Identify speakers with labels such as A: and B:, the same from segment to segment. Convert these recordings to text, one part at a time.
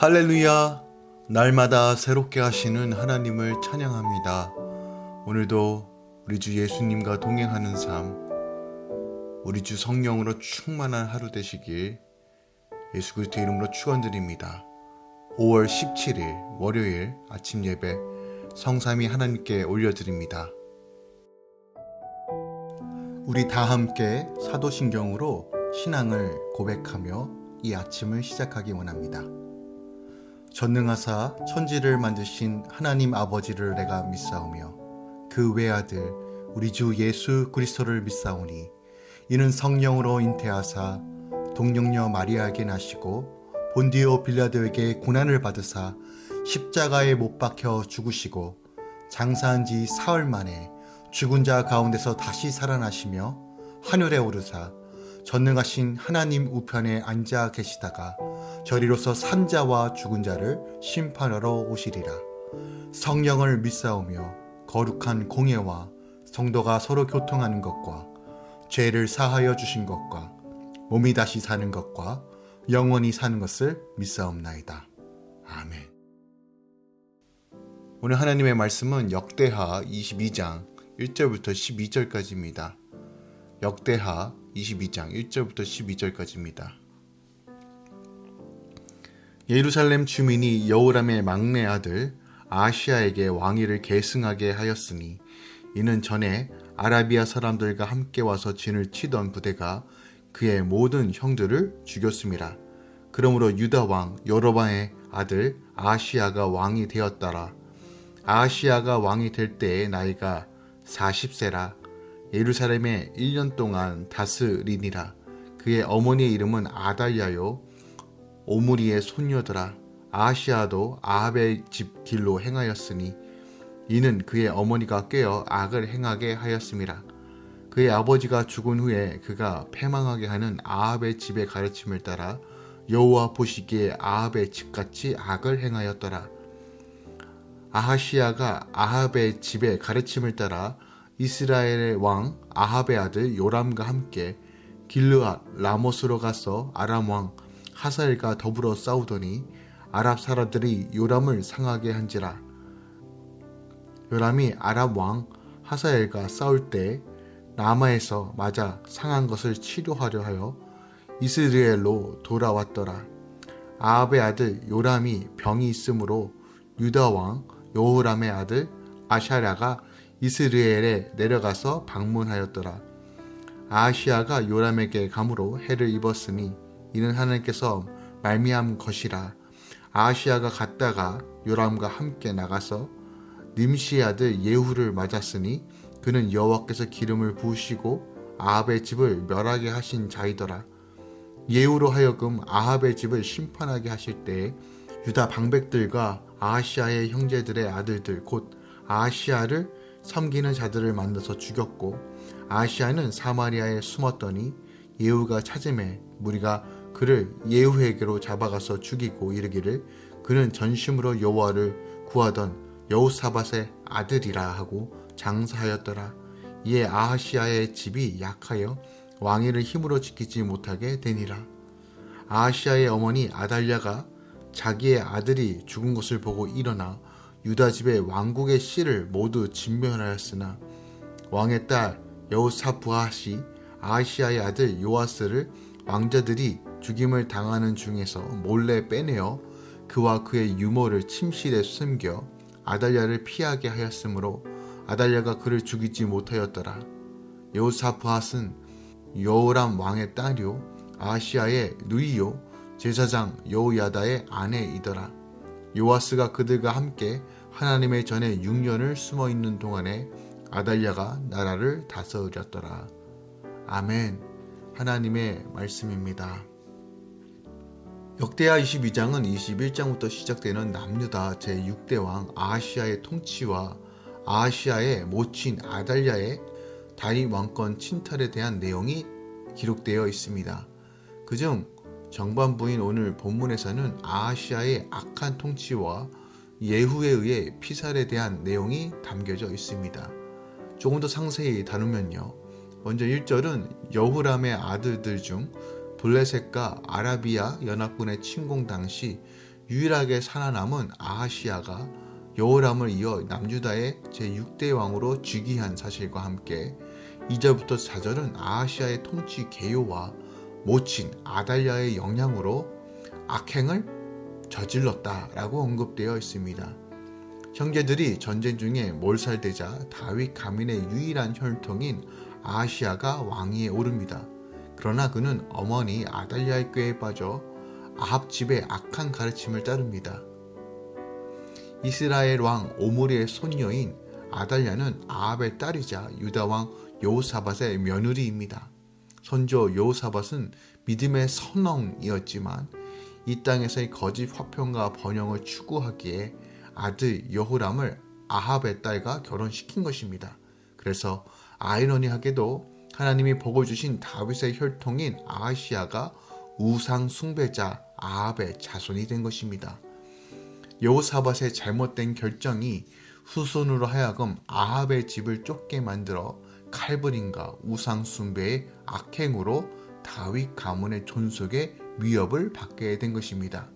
A: 할렐루야! 날마다 새롭게 하시는 하나님을 찬양합니다. 오늘도 우리 주 예수님과 동행하는 삶, 우리 주 성령으로 충만한 하루 되시길 예수 그리스도의 이름으로 축원드립니다. 5월 17일 월요일 아침 예배 성삼위 하나님께 올려드립니다. 우리 다 함께 사도신경으로 신앙을 고백하며 이 아침을 시작하기 원합니다. 전능하사 천지를 만드신 하나님 아버지를 내가 믿사오며 그 외아들 우리 주 예수 그리스도를 믿사오니 이는 성령으로 잉태하사 동정녀 마리아에게 나시고 본디오 빌라도에게 고난을 받으사 십자가에 못 박혀 죽으시고 장사한 지 사흘 만에 죽은 자 가운데서 다시 살아나시며 하늘에 오르사 전능하신 하나님 우편에 앉아 계시다가 저리로서 산 자와 죽은 자를 심판하러 오시리라. 성령을 믿사오며 거룩한 공예와 성도가 서로 교통하는 것과 죄를 사하여 주신 것과 몸이 다시 사는 것과 영원히 사는 것을 믿사옵나이다. 아멘. 오늘 하나님의 말씀은 역대하 22장 1절부터 12절까지입니다. 역대하 22장 1절부터 12절까지입니다. 예루살렘 주민이 여호람의 막내 아들 아하시야에게 왕위를 계승하게 하였으니 이는 전에 아라비아 사람들과 함께 와서 진을 치던 부대가 그의 모든 형들을 죽였음이라. 그러므로 유다 왕 여로보암의 아들 아하시야가 왕이 되었더라. 아하시야가 왕이 될 때의 나이가 40세라. 예루살렘에 1년 동안 다스리니라. 그의 어머니의 이름은 아달랴요 오므리의 손녀더라. 아하시야도 아합의 집 길로 행하였으니 이는 그의 어머니가 꾀어 악을 행하게 하였음이라. 그의 아버지가 죽은 후에 그가 패망하게 하는 아합의 집의 가르침을 따라 여호와 보시기에 아합의 집같이 악을 행하였더라. 아하시야가 아합의 집의 가르침을 따라 이스라엘의 왕 아합의 아들 요람과 함께 길르앗 라못으로 가서 아람 왕 하사엘과 더불어 싸우더니 아랍 사람들이 요람을 상하게 한지라. 요람이 아랍 왕 하사엘과 싸울 때 라마에서 맞아 상한 것을 치료하려 하여 이스라엘로 돌아왔더라. 아합의 아들 요람이 병이 있으므로 유다 왕 여호람의 아들 아샤랴가 이스라엘에 내려가서 방문하였더라. 아하시야가 요람에게 감으로 해를 입었으니 이는 하나님께서 말미암은 것이라. 아하시야가 갔다가 요람과 함께 나가서 님시의 아들 예후를 맞았으니 그는 여호와께서 기름을 부으시고 아합의 집을 멸하게 하신 자이더라. 예후로 하여금 아합의 집을 심판하게 하실 때에 유다 방백들과 아하시야의 형제들의 아들들 곧 아하시야를 섬기는 자들을 만나서 죽였고 아하시야는 사마리아에 숨었더니 예후가 찾음에 무리가 그를 예후에게로 잡아가서 죽이고 이르기를 그는 전심으로 여호와를 구하던 여호사밧의 아들이라 하고 장사하였더라. 이에 아하시야의 집이 약하여 왕위를 힘으로 지키지 못하게 되니라. 아하시야의 어머니 아달랴가 자기의 아들이 죽은 것을 보고 일어나 유다 집의 왕국의 씨를 모두 진멸하였으나 왕의 딸 여호사브앗이 아하시야의 아들 요아스를 왕자들이 죽임을 당하는 중에서 몰래 빼내어 그와 그의 유모를 침실에 숨겨 아달랴를 피하게 하였으므로 아달랴가 그를 죽이지 못하였더라. 여호사브앗은 여호람 왕의 딸이요 아하시야의 누이요 제사장 여호야다의 아내이더라. 요아스가 그들과 함께 하나님의 전에 6년을 숨어있는 동안에 아달랴가 나라를 다스렸더라. 아멘. 하나님의 말씀입니다. 역대하 22장은 21장부터 시작되는 남유다 제6대 왕 아하시야의 통치와 아하시야의 모친 아달랴의 다윗 왕권 침탈에 대한 내용이 기록되어 있습니다. 그중 정반부인 오늘 본문에서는 아하시야의 악한 통치와 예후에 의해 피살에 대한 내용이 담겨져 있습니다. 조금 더 상세히 다루면요. 먼저 1절은 여후람의 아들들 중 블레셋과 아라비아 연합군의 침공 당시 유일하게 살아남은 아하시아가 여호람을 이어 남유다의 제6대 왕으로 즉위한 사실과 함께 2절부터 4절은 아하시아의 통치 개요와 모친 아달랴의 영향으로 악행을 저질렀다라고 언급되어 있습니다. 형제들이 전쟁 중에 몰살되자 다윗 가문의 유일한 혈통인 아하시아가 왕위에 오릅니다. 그러나 그는 어머니 아달랴의 꾀에 빠져 아합 집의 악한 가르침을 따릅니다. 이스라엘 왕 오므리의 손녀인 아달랴는 아합의 딸이자 유다 왕 여호사밧의 며느리입니다. 선조 여호사밧은 믿음의 선왕이었지만 이 땅에서의 거짓 화평과 번영을 추구하기에 아들 여호람을 아합의 딸과 결혼시킨 것입니다. 그래서 아이러니하게도 하나님이 복을 주신 다윗의 혈통인 아하시아가 우상 숭배자 아합의 자손이 된 것입니다. 여호사밧의 잘못된 결정이 후손으로 하여금 아합의 집을 쫓게 만들어 칼부림과 우상 숭배의 악행으로 다윗 가문의 존속에 위협을 받게 된 것입니다.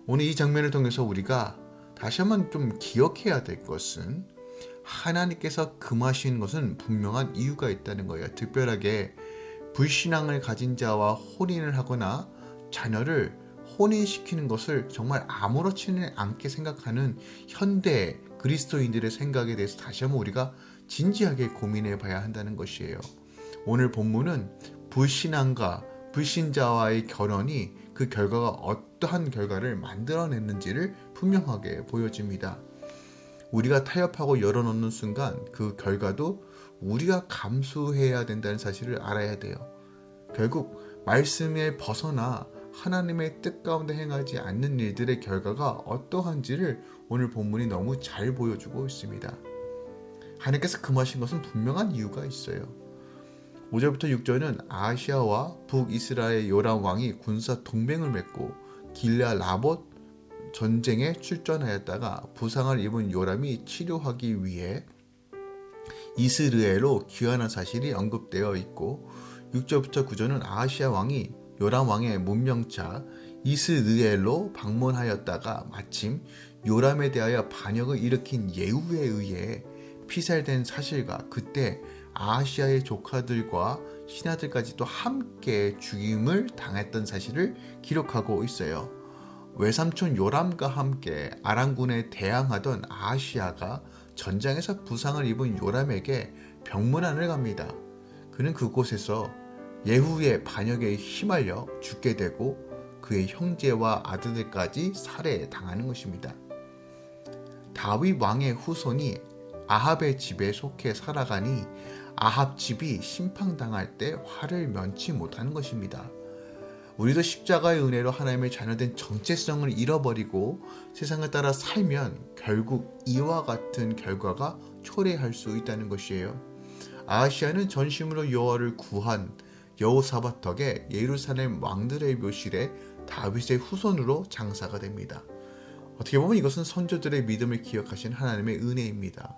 A: 오늘 이 장면을 통해서 우리가 다시 한번 좀 기억해야 될 것은 하나님께서 금하신 것은 분명한 이유가 있다는 거예요. 특별하게 불신앙을 가진 자와 혼인을 하거나 자녀를 혼인시키는 것을 정말 아무렇지는 않게 생각하는 현대 그리스도인들의 생각에 대해서 다시 한번 우리가 진지하게 고민해 봐야 한다는 것이에요. 오늘 본문은 불신앙과 불신자와의 결혼이 그 결과가 어떠한 결과를 만들어냈는지를 분명하게 보여줍니다. 우리가 타협하고 열어놓는 순간 그 결과도 우리가 감수해야 된다는 사실을 알아야 돼요. 결국 말씀에 벗어나 하나님의 뜻 가운데 행하지 않는 일들의 결과가 어떠한지를 오늘 본문이 너무 잘 보여주고 있습니다. 하나님께서 금하신 것은 분명한 이유가 있어요. 5절부터 6절은 아하시아와 북이스라엘 요람 왕이 군사 동맹을 맺고 길르앗 라봇 전쟁에 출전하였다가 부상을 입은 요람이 치료하기 위해 이스르엘로 귀환한 사실이 언급되어 있고 6절부터 9절은 아하시아 왕이 요람 왕의 문명차 이스르엘로 방문하였다가 마침 요람에 대하여 반역을 일으킨 예후에 의해 피살된 사실과 그때 아하시아의 조카들과 신하들까지도 함께 죽임을 당했던 사실을 기록하고 있어요. 외삼촌 요람과 함께 아람군에 대항하던 아하시아가 전장에서 부상을 입은 요람에게 병문안을 갑니다. 그는 그곳에서 예후의 반역에 휘말려 죽게 되고 그의 형제와 아들들까지 살해당하는 것입니다. 다윗 왕의 후손이 아합의 집에 속해 살아가니 아합 집이 심판당할 때 화를 면치 못하는 것입니다. 우리도 십자가의 은혜로 하나님의 자녀된 정체성을 잃어버리고 세상을 따라 살면 결국 이와 같은 결과가 초래할 수 있다는 것이에요. 아하시아는 전심으로 여호와를 구한 여호사밧 덕에 예루살렘 왕들의 묘실에 다윗의 후손으로 장사가 됩니다. 어떻게 보면 이것은 선조들의 믿음을 기억하신 하나님의 은혜입니다.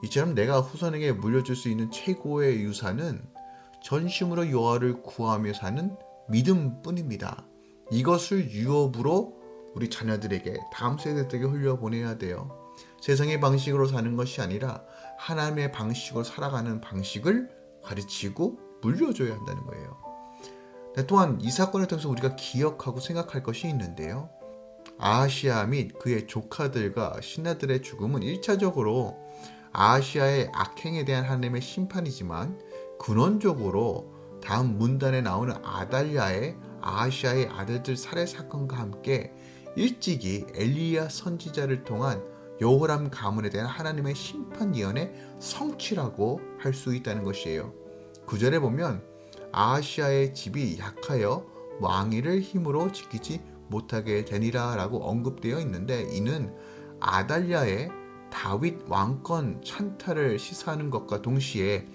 A: 이처럼 내가 후손에게 물려줄 수 있는 최고의 유산은 전심으로 여호와를 구하며 사는 믿음뿐입니다. 이것을 유업으로 우리 자녀들에게 다음 세대들에게 흘려보내야 돼요. 세상의 방식으로 사는 것이 아니라 하나님의 방식으로 살아가는 방식을 가르치고 물려줘야 한다는 거예요. 또한 이 사건을 통해서 우리가 기억하고 생각할 것이 있는데요. 아하시아 및 그의 조카들과 신하들의 죽음은 1차적으로 아하시아의 악행에 대한 하나님의 심판이지만 근원적으로 다음 문단에 나오는 아달랴의 아하시아의 아들들 살해 사건과 함께 일찍이 엘리야 선지자를 통한 여호람 가문에 대한 하나님의 심판 예언의 성취라고 할 수 있다는 것이에요. 9절에 보면 아하시아의 집이 약하여 왕위를 힘으로 지키지 못하게 되니라 라고 언급되어 있는데 이는 아달랴의 다윗 왕권 찬탈을 시사하는 것과 동시에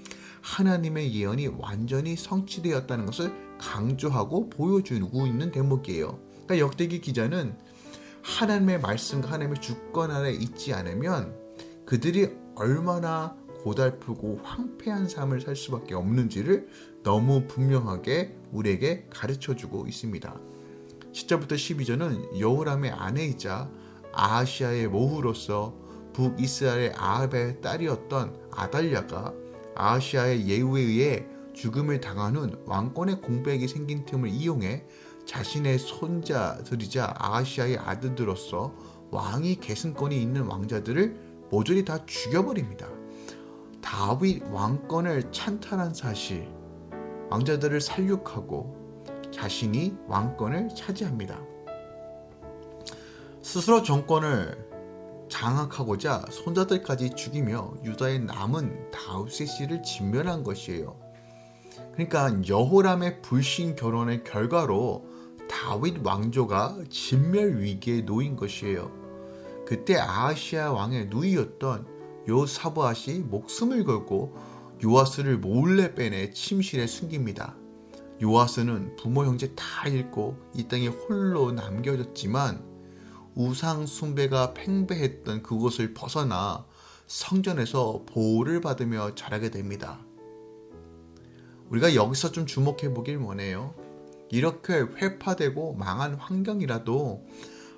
A: 하나님의 예언이 완전히 성취되었다는 것을 강조하고 보여주고 있는 대목이에요. 그러니까 역대기 기자는 하나님의 말씀과 하나님의 주권 아래 있지 않으면 그들이 얼마나 고달프고 황폐한 삶을 살 수밖에 없는지를 너무 분명하게 우리에게 가르쳐주고 있습니다. 10절부터 12절은 여호람의 아내이자 아하시아의 모후로서 북이스라엘 아합의 딸이었던 아달랴가 아하시아의 예후에 의해 죽음을 당한 후 왕권의 공백이 생긴 틈을 이용해 자신의 손자들이자 아하시아의 아들들로서 왕위 계승권이 있는 왕자들을 모조리 다 죽여버립니다. 다윗 왕권을 찬탈한 사실, 왕자들을 살육하고 자신이 왕권을 차지합니다. 스스로 정권을 장악하고자 손자들까지 죽이며 유다의 남은 다윗의 씨를 진멸한 것이에요. 그러니까 여호람의 불신 결혼의 결과로 다윗 왕조가 진멸 위기에 놓인 것이에요. 그때 아하시아 왕의 누이였던 요사브앗이 목숨을 걸고 요아스를 몰래 빼내 침실에 숨깁니다. 요아스는 부모 형제 다 잃고 이 땅에 홀로 남겨졌지만 우상 숭배가 팽배했던 그곳을 벗어나 성전에서 보호를 받으며 자라게 됩니다. 우리가 여기서 좀 주목해 보길 원해요. 이렇게 회파되고 망한 환경이라도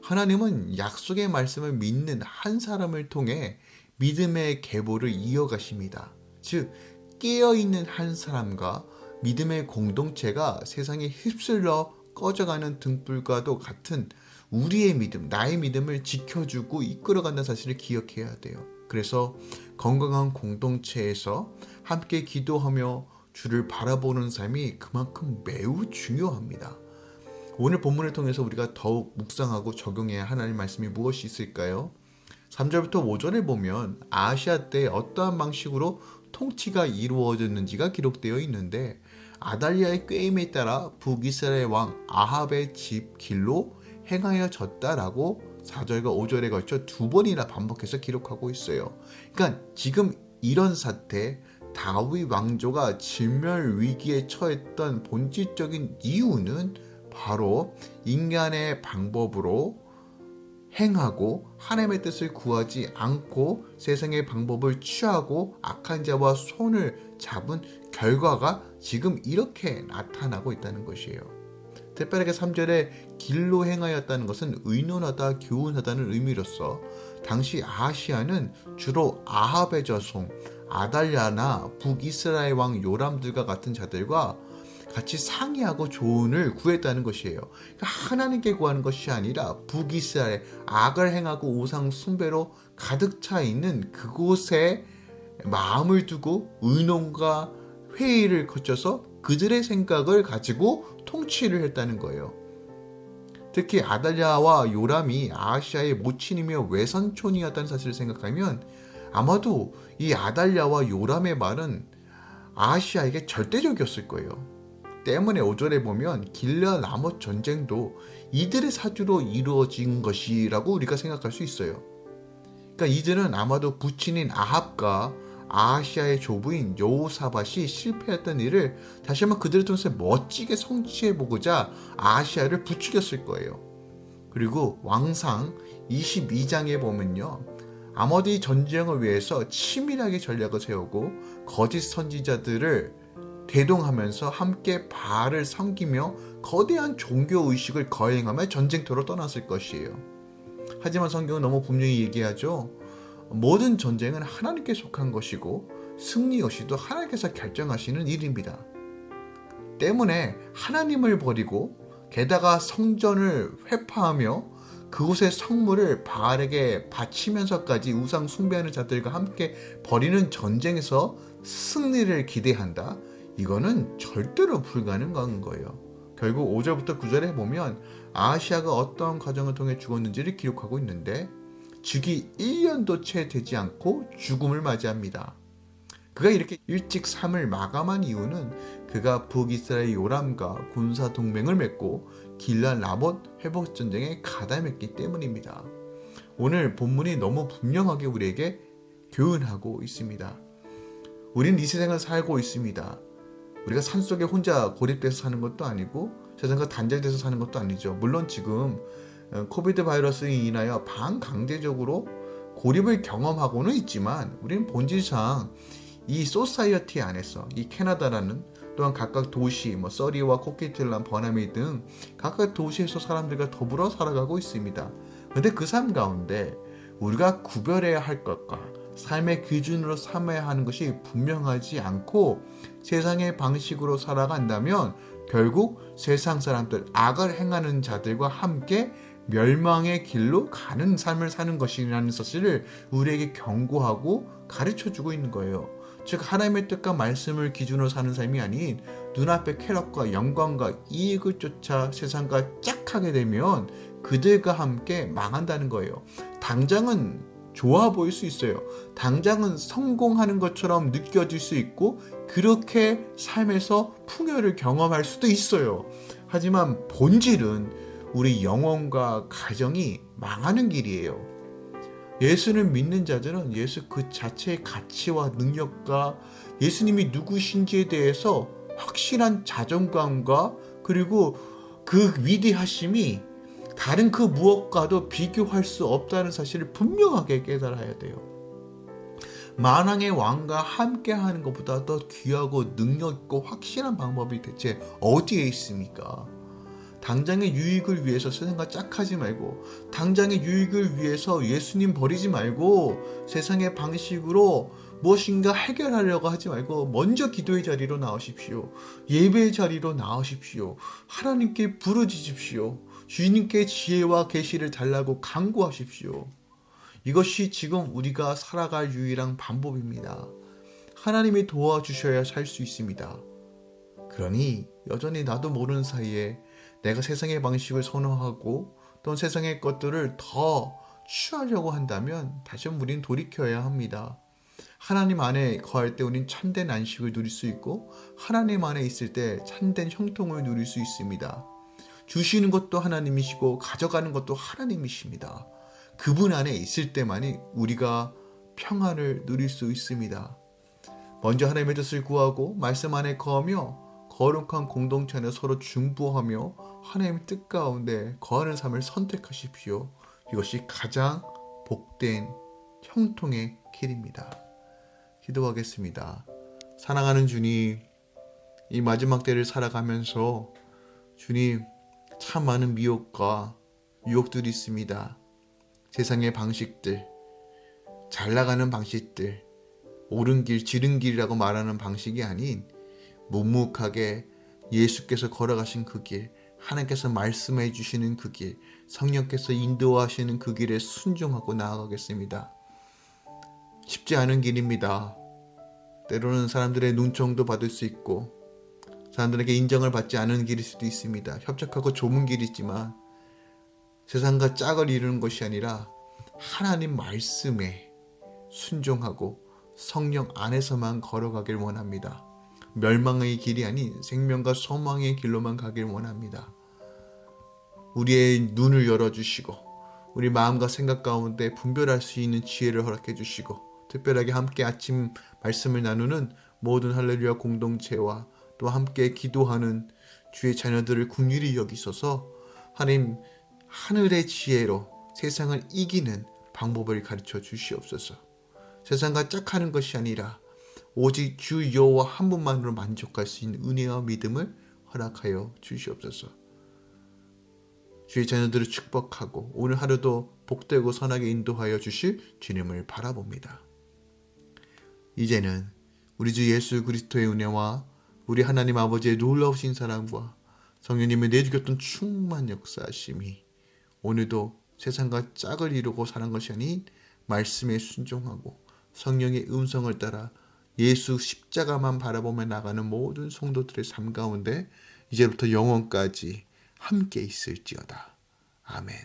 A: 하나님은 약속의 말씀을 믿는 한 사람을 통해 믿음의 계보를 이어가십니다. 즉 깨어있는 한 사람과 믿음의 공동체가 세상에 휩쓸려 꺼져가는 등불과도 같은 우리의 믿음, 나의 믿음을 지켜주고 이끌어간다는 사실을 기억해야 돼요. 그래서 건강한 공동체에서 함께 기도하며 주를 바라보는 삶이 그만큼 매우 중요합니다. 오늘 본문을 통해서 우리가 더욱 묵상하고 적용해야 하나님의 말씀이 무엇이 있을까요? 3절부터 5절에 보면 아하시아 때 어떠한 방식으로 통치가 이루어졌는지가 기록되어 있는데 아달랴의 꾀임에 따라 북이스라엘 왕 아합의 집 길로 행하여졌다라고 4절과 5절에 걸쳐 두 번이나 반복해서 기록하고 있어요. 그러니까 지금 이런 사태, 다윗 왕조가 진멸 위기에 처했던 본질적인 이유는 바로 인간의 방법으로 행하고 하나님의 뜻을 구하지 않고 세상의 방법을 취하고 악한 자와 손을 잡은 결과가 지금 이렇게 나타나고 있다는 것이에요. 특별하게 3절에 길로 행하였다는 것은 의논하다, 교훈하다는 의미로서 당시 아하시아는 주로 아합의 자손 아달랴나 북이스라엘 왕 요람들과 같은 자들과 같이 상의하고 조언을 구했다는 것이에요. 그러니까 하나님께 구하는 것이 아니라 북이스라엘 악을 행하고 우상 숭배로 가득 차 있는 그곳에 마음을 두고 의논과 회의를 거쳐서 그들의 생각을 가지고 통치를 했다는 거예요. 특히 아달랴와 요람이 아하시아의 모친이며 외선촌이었다는 사실을 생각하면 아마도 이 아달랴와 요람의 말은 아하시아에게 절대적이었을 거예요. 때문에 5절에 보면 길르앗 라못 전쟁도 이들의 사주로 이루어진 것이라고 우리가 생각할 수 있어요. 그러니까 이들은 아마도 부친인 아합과 아하시아의 조부인 여호사밧이 실패했던 일을 다시 한번 그들을 통해서 멋지게 성취해보고자 아하시아를 부추겼을 거예요. 그리고 왕상 22장에 보면요, 아마도 이 전쟁을 위해서 치밀하게 전략을 세우고 거짓 선지자들을 대동하면서 함께 바알을 섬기며 거대한 종교의식을 거행하며 전쟁터로 떠났을 것이에요. 하지만 성경은 너무 분명히 얘기하죠. 모든 전쟁은 하나님께 속한 것이고 승리 역시도 하나님께서 결정하시는 일입니다. 때문에 하나님을 버리고 게다가 성전을 회파하며 그곳의 성물을 바알에게 바치면서까지 우상 숭배하는 자들과 함께 벌이는 전쟁에서 승리를 기대한다. 이거는 절대로 불가능한 거예요. 결국 5절부터 9절에 보면 아하시아가 어떤 과정을 통해 죽었는지를 기록하고 있는데 즉위 1년도 채 되지 않고 죽음을 맞이합니다. 그가 이렇게 일찍 삶을 마감한 이유는 그가 북이스라엘 요람과 군사 동맹을 맺고 길르앗 라못 회복 전쟁에 가담했기 때문입니다. 오늘 본문이 너무 분명하게 우리에게 교훈하고 있습니다. 우리는 이 세상을 살고 있습니다. 우리가 산속에 혼자 고립돼서 사는 것도 아니고 세상과 단절돼서 사는 것도 아니죠. 물론 지금 코비드 바이러스로 인하여 반강제적으로 고립을 경험하고는 있지만 우리는 본질상 이 소사이어티 안에서 이 캐나다라는 또한 각각 도시, 서리와 코키틀란, 버나미 등 각각 도시에서 사람들과 더불어 살아가고 있습니다. 근데 그 삶 가운데 우리가 구별해야 할 것과 삶의 기준으로 삼아야 하는 것이 분명하지 않고 세상의 방식으로 살아간다면 결국 세상 사람들, 악을 행하는 자들과 함께 멸망의 길로 가는 삶을 사는 것이라는 사실을 우리에게 경고하고 가르쳐주고 있는 거예요. 즉 하나님의 뜻과 말씀을 기준으로 사는 삶이 아닌 눈앞의 쾌락과 영광과 이익을 쫓아 세상과 짝하게 되면 그들과 함께 망한다는 거예요. 당장은 좋아 보일 수 있어요. 당장은 성공하는 것처럼 느껴질 수 있고 그렇게 삶에서 풍요를 경험할 수도 있어요. 하지만 본질은 우리 영혼과 가정이 망하는 길이에요. 예수를 믿는 자들은 예수 그 자체의 가치와 능력과 예수님이 누구신지에 대해서 확실한 자존감과 그리고 그 위대하심이 다른 그 무엇과도 비교할 수 없다는 사실을 분명하게 깨달아야 돼요. 만왕의 왕과 함께 하는 것보다 더 귀하고 능력 있고 확실한 방법이 대체 어디에 있습니까? 당장의 유익을 위해서 세상과 짝하지 말고 당장의 유익을 위해서 예수님 버리지 말고 세상의 방식으로 무엇인가 해결하려고 하지 말고 먼저 기도의 자리로 나오십시오. 예배의 자리로 나오십시오. 하나님께 부르짖으십시오. 주님께 지혜와 계시를 달라고 간구하십시오. 이것이 지금 우리가 살아갈 유일한 방법입니다. 하나님이 도와주셔야 살 수 있습니다. 그러니 여전히 나도 모르는 사이에 내가 세상의 방식을 선호하고 또 세상의 것들을 더 취하려고 한다면 다시 한번 우리는 돌이켜야 합니다. 하나님 안에 거할 때 우리는 참된 안식을 누릴 수 있고 하나님 안에 있을 때 참된 형통을 누릴 수 있습니다. 주시는 것도 하나님이시고 가져가는 것도 하나님이십니다. 그분 안에 있을 때만이 우리가 평안을 누릴 수 있습니다. 먼저 하나님의 뜻을 구하고 말씀 안에 거하며 거룩한 공동체 안에 서로 중보하며 하나님의 뜻 가운데 거하는 삶을 선택하십시오. 이것이 가장 복된 형통의 길입니다. 기도하겠습니다. 사랑하는 주님, 이 마지막 때를 살아가면서 주님 참 많은 미혹과 유혹들이 있습니다. 세상의 방식들, 잘 나가는 방식들, 옳은 길, 지른 길이라고 말하는 방식이 아닌 묵묵하게 예수께서 걸어가신 그 길, 하나님께서 말씀해 주시는 그 길, 성령께서 인도하시는 그 길에 순종하고 나아가겠습니다. 쉽지 않은 길입니다. 때로는 사람들의 눈총도 받을 수 있고 사람들에게 인정을 받지 않은 길일 수도 있습니다. 협착하고 좁은 길이지만 세상과 짝을 이루는 것이 아니라 하나님 말씀에 순종하고 성령 안에서만 걸어가길 원합니다. 멸망의 길이 아닌 생명과 소망의 길로만 가길 원합니다. 우리의 눈을 열어주시고 우리 마음과 생각 가운데 분별할 수 있는 지혜를 허락해 주시고 특별하게 함께 아침 말씀을 나누는 모든 할렐루야 공동체와 또 함께 기도하는 주의 자녀들을 긍휼히 여기소서. 하나님 하늘의 지혜로 세상을 이기는 방법을 가르쳐 주시옵소서. 세상과 짝하는 것이 아니라 오직 주 여호와 한 분만으로 만족할 수 있는 은혜와 믿음을 허락하여 주시옵소서. 주의 자녀들을 축복하고 오늘 하루도 복되고 선하게 인도하여 주실 주님을 바라봅니다. 이제는 우리 주 예수 그리스도의 은혜와 우리 하나님 아버지의 놀라우신 사랑과 성령님의 내주셨던 충만 역사하심이 오늘도 세상과 짝을 이루고 사는 것이 아닌 말씀에 순종하고 성령의 음성을 따라 예수 십자가만 바라보며 나가는 모든 성도들의 삶 가운데 이제부터 영원까지 함께 있을지어다. 아멘.